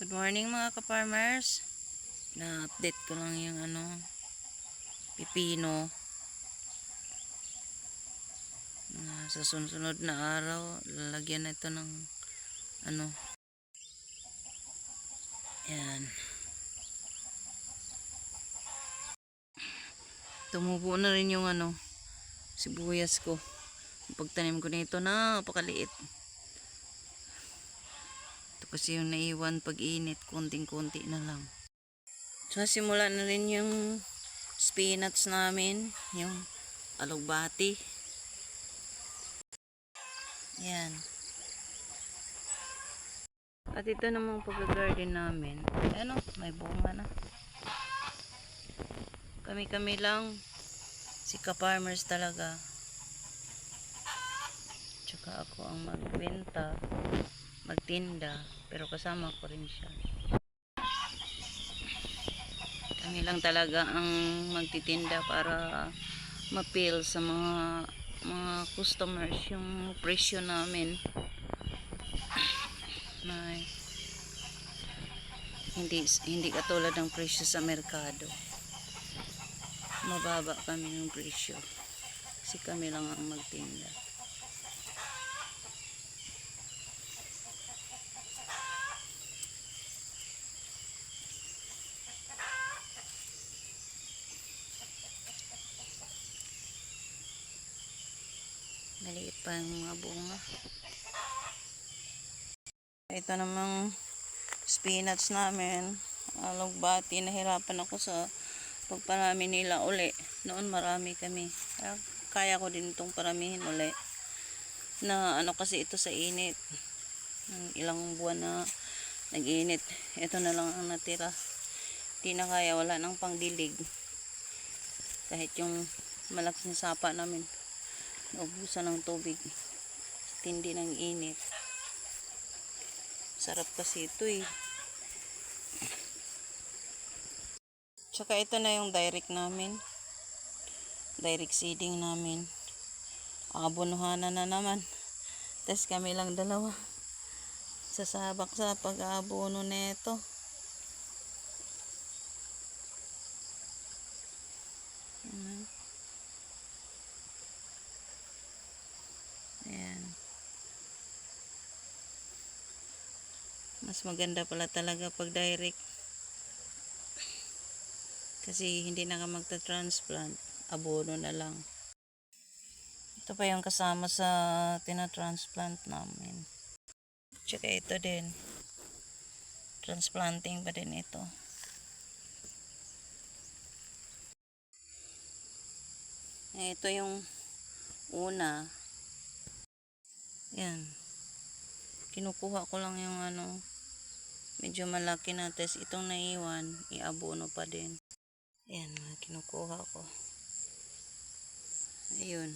Good morning mga ka-farmers. Na-update ko lang yung pipino. Sa sunod na araw, lalagyan na ito ng yan. Tumubo na rin yung sibuyas ko. Pagtanim ko nito napakaliit. Ito kasi yung naiwan pag init, konting-konti na lang. So simula na rin yung spinach namin, yung alugbati. Yan. At ito namang pag-garden namin. May bunga na. Kami-kami lang. Si ka-farmers talaga. Tsaka ako ang magbenta, magtinda. Pero kasama ko rin siya. Kami lang talaga ang magtitinda para ma-feel sa mga customers yung presyo namin. Na hindi katulad ng presyo sa merkado. Mababa kami yung presyo. Kasi kami lang ang magtinda. Maliit pa yung mga bunga. Ito namang spinach namin. Alugbati, nahirapan ako sa pagparami nila uli. Noon marami kami. Kaya ko din itong paramihin uli. Na kasi ito sa init. Ilang buwan na nag-init. Ito na lang ang natira. Di na kaya, wala nang pangdilig. Kahit yung malaking sapa namin, naubusan ng tubig. Tindi ng init. Sarap kasi ito eh. Tsaka ito na yung direct namin. Direct seeding namin. Abonuhanan na naman. Tapos kami lang dalawa. Sasabak sa pag-aabono nito. Ayan. Mas maganda pala talaga pag direct. Kasi hindi na ka magta-transplant. Abono na lang. Ito pa yung kasama sa tina-transplant namin. Tsaka ito din. Transplanting pa din ito. Ito yung una. Yan. Kinukuha ko lang yung medyo malaki na. Tapos itong naiwan, iabono pa din. Yan, kinukuha ko. Ayun.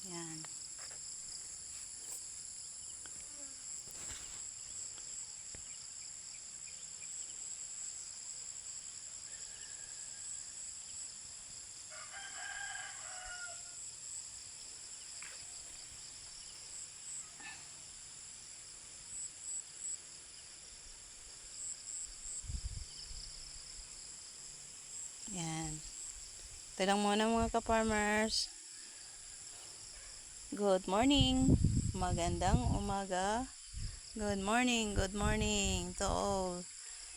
Yan. Yan. Ito lang muna mga ka-farmers. Good morning. Magandang umaga. Good morning to all.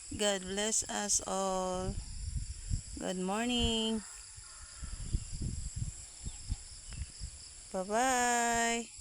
God bless us all. Good morning. Bye-bye.